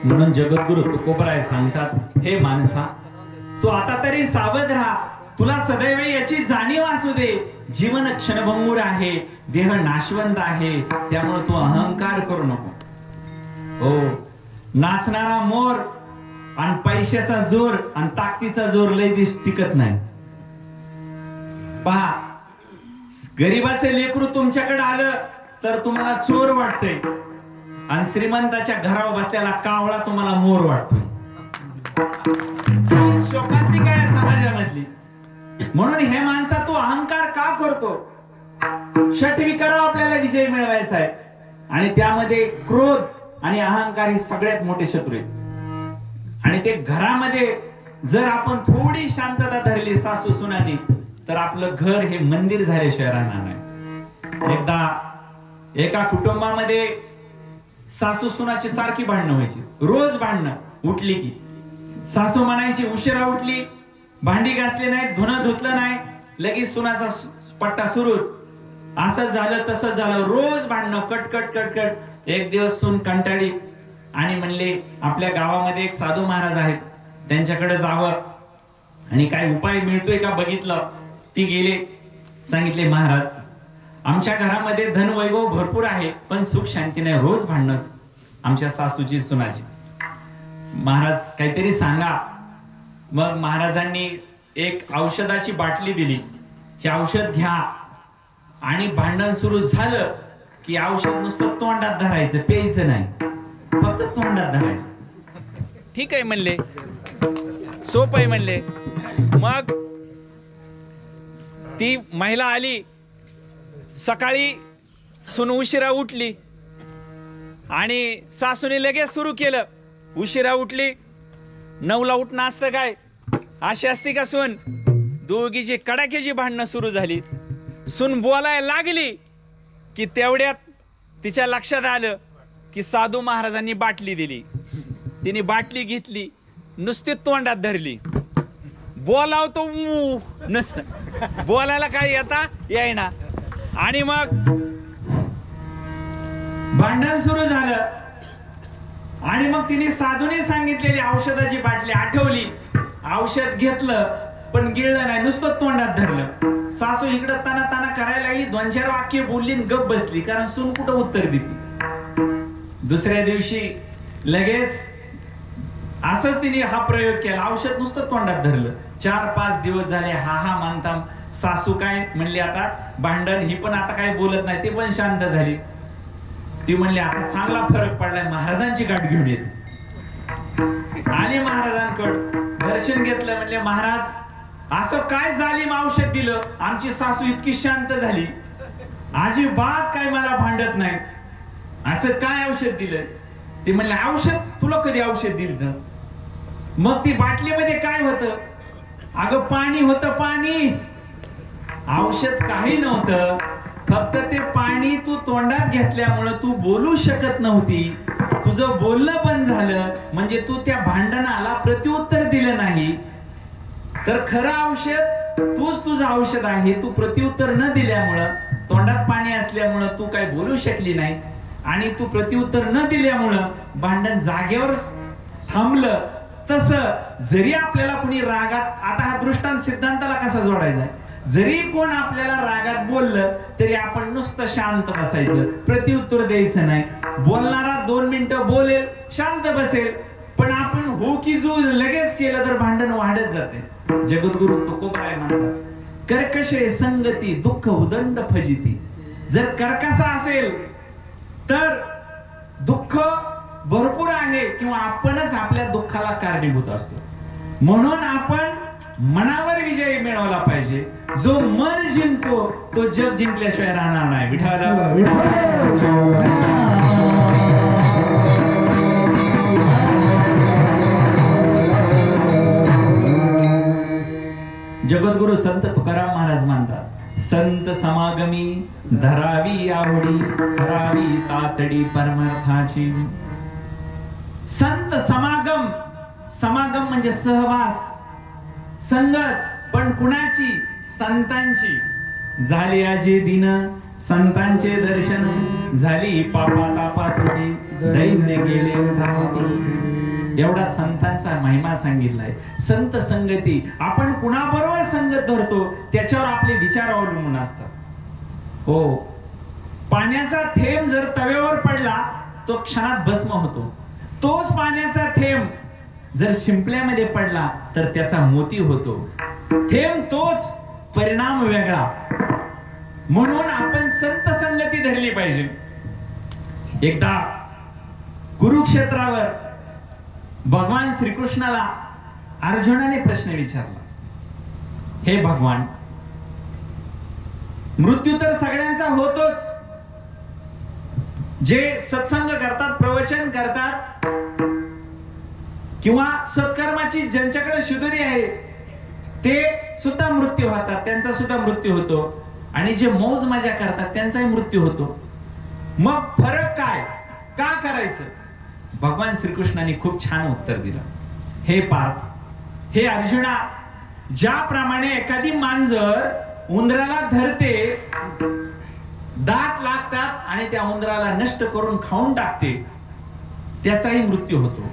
म्हणून जगद्गुरु तुकोबराय सांगतात, हे माणसा, तू आता तरी सावध राहा. तुला सदैव याची जाणीव असू दे, जीवन क्षणभंगूर आहे, देह नाशवंत आहे, त्यामुळे तू अहंकार करू नको. हो, नाचणारा मोर आणि पैशाचा जोर आणि ताकदीचा जोर लय दिवस टिकत नाही. पहा, गरीबाचे लेकरू तुमच्याकडे आलं तर तुम्हाला चोर वाटतंय आणि श्रीमंताच्या घरावर बसलेला कावळा तुम्हाला मोर वाटतोय. शोकांती काय समाजामधली. म्हणून हे माणसा तू अहंकार का करतो? षटविकारावर आपल्याला विजय मिळवायचा आहे आणि त्यामध्ये क्रोध आणि अहंकार हे सगळ्यात मोठे शत्रू आहेत. आणि ते घरामध्ये जर आपण थोडी शांतता धरली सासू सुनानी, तर आपलं घर हे मंदिर झाल्याशिवाय राहणार नाही. एकदा एका कुटुंबामध्ये सासू सुनाची सारखी भांडणं व्हायची, रोज भांडणं. उठली की सासू म्हणायची उशिरा उठली, भांडी घासली नाही, धुणं धुतलं नाही, लगेच सुनाचा पट्टा सुरूच. असं झालं तसं झालं, रोज भांडणं, कट कट कट कट. एक दिवस सून कंटाळली आणि म्हणले आपल्या गावामध्ये एक साधू महाराज आहेत, त्यांच्याकडे जावं आणि काय उपाय मिळतोय का बघितलं. ती गेले, सांगितले महाराज आमच्या घरामध्ये धन वैभव भरपूर आहे पण सुख शांती नाही, रोज भांडणं आमच्या सासूची सुनाची. महाराज काहीतरी सांगा. मग महाराजांनी एक औषधाची बाटली दिली, हे औषध घ्या आणि भांडण सुरू झालं की औषध नुसतं तोंडात धरायचं, प्यायचं नाही, फक्त तोंडात धरायचं. ठीक आहे म्हणले, सोप आहे म्हणले. मग ती महिला आली, सकाळी सून उशिरा उठली आणि सासूने लगेच सुरू केलं. उशिरा उठली, 9ला उठणं असतं काय, अशी असती का सून? दोघीची कडाक्याची भांडणं सुरू झाली. सून बोलायला लागली की तेवढ्यात तिच्या लक्षात आलं की साधू महाराजांनी बाटली दिली. तिने बाटली घेतली, नुसती तोंडात धरली. बोलाव तो नसत, बोलायला काय येता येईना. आणि मग भांडण सुरू झालं आणि मग तिने साधूने सांगितलेली औषधाची बाटली आठवली, औषध घेतलं पण गिळलं नाही, नुसतं तोंडात धरलं. सासू इकडं ताना ताना करायला लागली, 2-4 वाक्य बोलली आणि गप बसली, कारण सून कुठं उत्तर देते. दुसऱ्या दिवशी लगेच असंच तिने हा प्रयोग केला, औषध नुसतं तोंडात धरलं. 4-5 दिवस झाले हा हा मानता. सासू काय म्हणली, आता भांडण ही पण आता काय बोलत नाही, ती पण शांत झाली. ती म्हणली आता चांगला फरक पडलाय, महाराजांची गाठ घेऊन येते. आली महाराजांकडे, दर्शन घेतलं. म्हणले महाराज असं काय जालीम औषध दिलं, आमची सासू इतकी शांत झाली, अजिबात काय मला भांडत नाही, असं काय औषध दिलं? ते म्हणले औषध, तुला कधी औषध दिलं? मग ती बाटलीमध्ये काय होतं? अगं पाणी होतं, पाणी, औषध काही नव्हतं. फक्त ते पाणी तू तोंडात घेतल्यामुळं तू बोलू शकत नव्हती, तुझं बोलणं बंद झालं, म्हणजे तू त्या भांडणाला प्रत्युत्तर दिलं नाही. तर खरं औषध तूच तुझं औषध आहे. तू प्रत्युत्तर न दिल्यामुळं, तोंडात पाणी असल्यामुळं तू काय बोलू शकली नाही आणि तू प्रत्युत्तर न दिल्यामुळं भांडण जागेवर थांबलं. तसं जरी आपल्याला कोणी रागात, आता हा दृष्टांत सिद्धांताला कसा जोडायचा, जरी कोण आपल्याला रागात बोललं तरी आपण नुसतं शांत बसायचं, प्रत्युत्तर द्यायचं नाही. बोलणारा 2 मिनिटं बोलेल, शांत बसेल, पण आपण हो की जो लगेच केलं तर भांडण वाढत जाते. जगद्गुरु तुकोबराय म्हणतात, कर्कशे संगती दुःख उदंड फजिती. जर कर्कशा असेल तर दुःख भरपूर आहे किंवा आपणच आपल्या दुःखाला कारणीभूत असतो. म्हणून आपण मनावर विजय मिळवला पाहिजे. जो मन जिंकतो तो जग जिंकल्याशिवाय राहणार नाही. विठ्ठला जगद्गुरु संत तुकाराम महाराज म्हणतात, संत समागमी धरावी आवडी, करावी तातडी परमार्थाची. संत समागम, समागम म्हणजे सहवास, संगत, पण कुणाची? संतांची. झाली आजी दिन संतांचे दर्शन, झाली पापा तापा तुटी दैन्य गेले धावती. एवढा संतांचा महिमा सांगितलाय. संत संगती, आपण कुणाबरोबर संगत धरतो त्याच्यावर आपले विचार अवलंबून असतात. हो, पाण्याचा थेंब जर तव्यावर पडला तो क्षणात भस्म होतो. तोच पाण्याचा थेंब जर शिंपल्यामध्ये पडला तर त्याचा मोती होतो. थेंब तोच, परिणाम वेगळा. म्हणून आपण संत संगती धरली पाहिजे. एकदा कुरुक्षेत्रावर भगवान श्रीकृष्णाला अर्जुनाने प्रश्न विचारला, हे भगवान, मृत्यू तर सगळ्यांचा होतोच. जे सत्संग करतात, प्रवचन करतात किंवा सत्कर्माची ज्यांच्याकडे शिदोरी आहे ते सुद्धा मृत्यू होतात, त्यांचा सुद्धा मृत्यू होतो. आणि जे मौज मजा करतात त्यांचाही मृत्यू होतो. मग फरक काय, का करायचं? भगवान श्रीकृष्णाने खूप छान उत्तर दिलं. हे पार्थ, हे अर्जुना, ज्याप्रमाणे एखादी मांजर उंदराला धरते, दात लागतात आणि त्या उंदराला नष्ट करून खाऊन टाकते, त्याचाही मृत्यू होतो.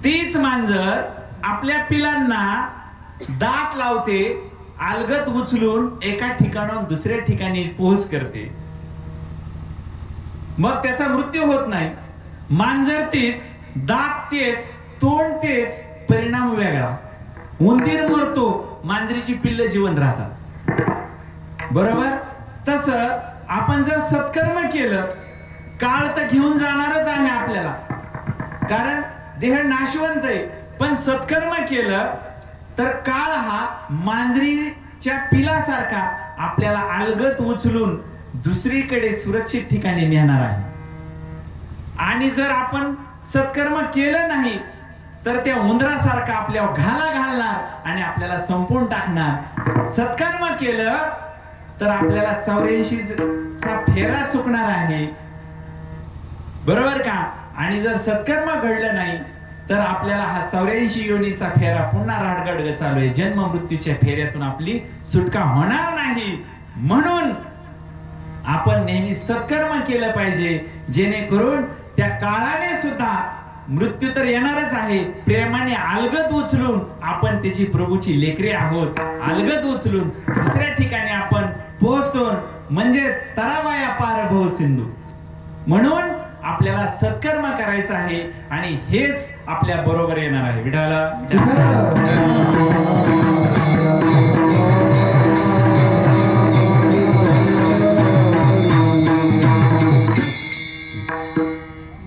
तीच मांजर आपल्या पिलांना दात लावते, अलगत उचलून एका ठिकाणाहून दुसऱ्या ठिकाणी पोहोच करते, मग त्याचा मृत्यू होत नाही. मांजर तीच, दात तेच, तोंड तेच, परिणाम वेगळा. उंदीर मरतो, मांजरीची पिल्ल जीवन राहतात. बरोबर? तसं आपण जर सत्कर्म केलं, काळ तर घेऊन जाणारच आहे आपल्याला, कारण देह नाशवंत आहे. पण सत्कर्म केलं तर काळ हा मांजरीच्या पिलासारखा आपल्याला अलगत उचलून दुसरीकडे सुरक्षित ठिकाणी नेणार आहे. आणि जर आपण सत्कर्म केलं नाही तर त्या उंदरासारखा आपल्यावर घाला घालणार आणि आपल्याला संपवून टाकणार. सत्कर्म केलं तर आपल्याला 84चा फेरा चुकणार आहे. बरोबर का? आणि जर सत्कर्म घडलं नाही तर आपल्याला हा 84 योनीचा फेरा पुन्हा राडगडग चालू आहे. जन्म मृत्यूच्या फेऱ्यातून आपली सुटका होणार नाही. म्हणून आपण नेहमी सत्कर्म केलं पाहिजे, जेणेकरून त्या काळाने सुद्धा मृत्यू तर येणारच आहे, प्रेमाने अलगत उचलून आपण त्याची प्रभूची लेकरे आहोत, अलगत उचलून दुसऱ्या ठिकाणी आपण पोहोचतो, म्हणजे तरावाया पार भव सिंधू. म्हणून आपल्याला सत्कर्म करायचं आहे आणि हेच आपल्या बरोबर येणार आहे. विठाला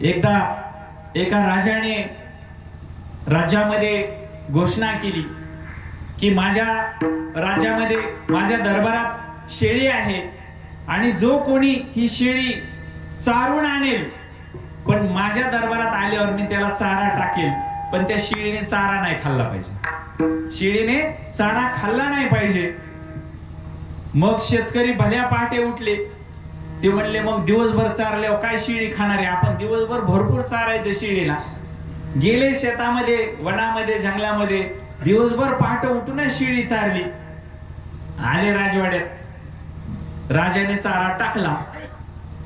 एकदा एका राजाने राज्यामध्ये घोषणा केली की माझ्या राज्यामध्ये, माझ्या दरबारात शेळी आहे आणि जो कोणी ही शेळी चारून आणेल, पण माझ्या दरबारात आल्यावर मी त्याला चारा टाकेल, पण त्या शेळीने चारा नाही खाल्ला पाहिजे, शेळीने चारा खाल्ला नाही पाहिजे. मग शेतकरी भल्या पहाटे उठले. ते म्हणले, मग दिवसभर चारल्यावर काय शेळी खाणार आहे, आपण दिवसभर भरपूर चारायचं शेळीला. गेले शेतामध्ये, वनामध्ये, जंगलामध्ये, दिवसभर पहाटे उठूनच शेळी चारली. आले राजवाड्यात, राजाने चारा टाकला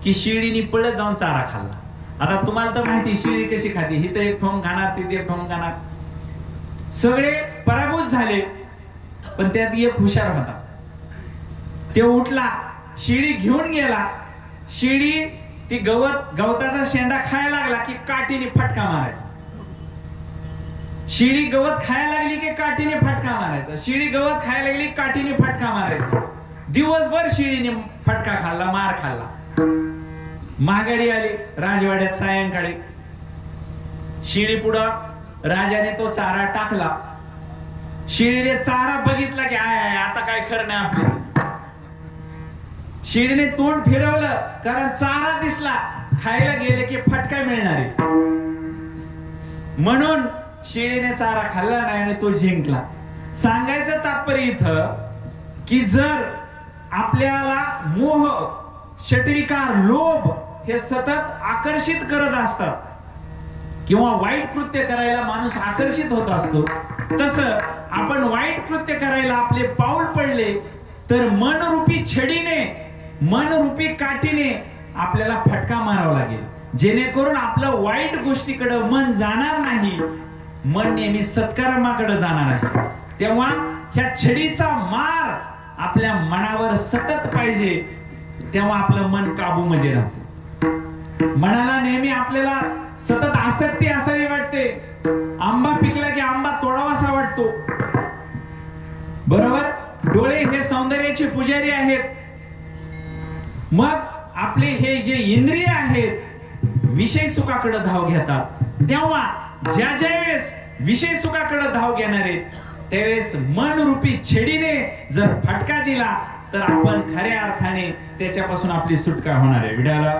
की शेळीने पळत जाऊन चारा खाल्ला. आता तुम्हाला तर माहिती शेळी कशी खाते, ही तर एक ठोंग खाणार, ती एक ठोंग खाणार. सगळे पराभूत झाले, पण त्यात एक हुशार होता. ते उठला, शेळी घेऊन गेला. शेळी ती गवताचा शेंडा खायला लागला की काठीने फटका मारायचा. शेळी गवत खायला लागली की काठीने फटका मारायचा. शेळी गवत खायला लागली काठीने फटका मारायचा. दिवसभर शेळीने फटका खाल्ला, मार खाल्ला. माघारी आले राजवाड्यात सायंकाळी. शेळी पुढं राजाने तो चारा टाकला. शेळीने चारा बघितला की आय आता काय खरं नाही आपलं. शेळीने तोंड फिरवलं, कारण चारा दिसला, खायला गेले की फटका मिळणार आहे. म्हणून शेळीने चारा खाल्ला नाही आणि तो जिंकला. सांगायचं तात्पर्य इथं की जर आपल्याला मोह, षटविकार, लोभ हे सतत आकर्षित करत असतात किंवा वाईट कृत्य करायला माणूस आकर्षित होत असतो, तसं आपण वाईट कृत्य करायला आपले पाऊल पडले तर मनरूपी छडीने, मनरूपी काठीने आपल्याला फटका मारावा लागेल. जेणेकरून आपलं वाईट गोष्टीकडे मन जाणार नाही, मन नेहमी सत्कर्माकडे जाणार आहे. तेव्हा ह्या छडीचा मार आपल्या मनावर सतत पाहिजे, तेव्हा आपलं मन काबूमध्ये राहतं. मनाला नेहमी आपल्याला सतत आसक्ती असावी वाटते. आंबा पिकला की आंबा तोडावासा वाटतो, बरोबर. डोळे हे सौंदर्याचे पुजारी आहेत. मग आपले हे जे इंद्रिय आहेत विषय सुखाकडे धाव घेतात. तेव्हा ज्या ज्या वेळेस विषय सुखाकडे धाव घेणार आहेत त्यावेळेस मन रूपी छडीने जर फटका दिला तर आपण खऱ्या अर्थाने त्याच्यापासून आपली सुटका होणार आहे. विडाला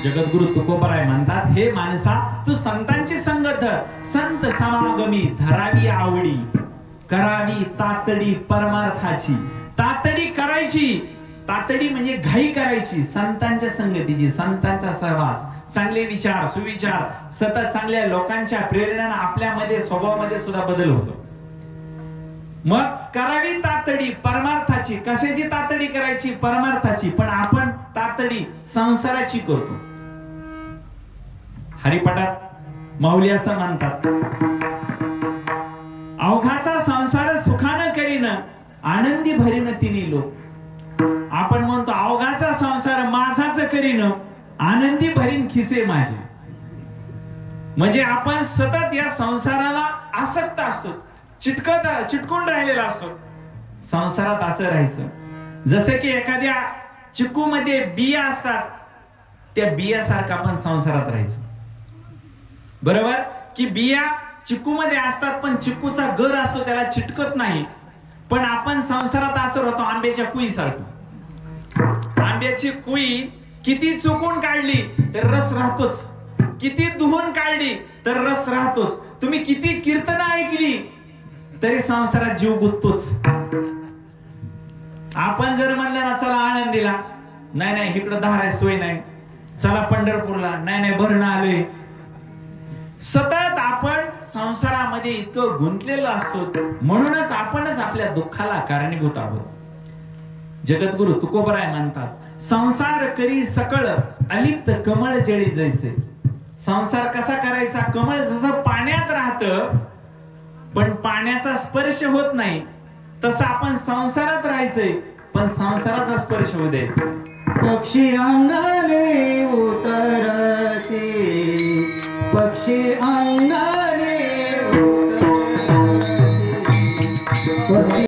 जगद्गुरु तुकोबराय म्हणतात, हे माणसा तू संतांची संगत धर, संत समागमी धरावी आवडी, करावी तातडी परमार्थाची. तातडी करायची, तातडी म्हणजे घाई करायची, संतांच्या संगतीची, संतांचा सहवास, चांगले विचार सुविचार, सतत चांगल्या लोकांच्या प्रेरणेने आपल्यामध्ये स्वभावामध्ये सुद्धा बदल होतो. मग करावी तातडी परमार्थाची. कशाची तातडी करायची? परमार्थाची. पण आपण तातडी संसाराची करतो. हरिपाठात माऊली असं म्हणतात, अवघाचा संसार सुखानं करीन, आनंदी भरीन तिन्ही लोक. आपण म्हणतो अवघाचा संसार माझाच करीन, आनंदी भरीन खिसे माझे. म्हणजे आपण सतत या संसाराला आसक्त असतो, चिटकून राहिलेला असतो. संसारात असं राहायचं जसं की एखाद्या चिक्कू मध्ये बिया असतात, त्या बियासारखं आपण संसारात राहायचं. बरोबर की बिया चिक्कू मध्ये असतात पण चिक्कूचा गर असतो त्याला चिटकत नाही. पण आपण संसारात असं राहतो आंब्याच्या कुई सारखं. आंब्याची कुई किती चुकून काढली तर रस राहतोच, किती धुवून काढली तर रस राहतोच. तुम्ही किती कीर्तन ऐकली तरी संसारात जीव गुंततोच. आपण जर म्हणलं ना चला आळंदीला, नाही नाही इकडं धाराय सोय नाही, चला पंढरपूरला, नाही नाही भरणं आलोय. सतत आपण संसारामध्ये इतकं गुंतलेलो असतो, म्हणूनच आपणच आपल्या दुःखाला कारणीभूत आहोत. जगद्गुरु तुकोबराय म्हणतात, संसार करी सकळ अलिप्त कमळ जळी जैसे. संसार कसा करायचा? कमळ जसं पाण्यात राहतं पण पाण्याचा स्पर्श होत नाही, तसं आपण संसारात राहायचंय पण संसाराचा स्पर्श होऊ द्यायचा. पक्षी अंगाने उतरते, पक्षी अंगाने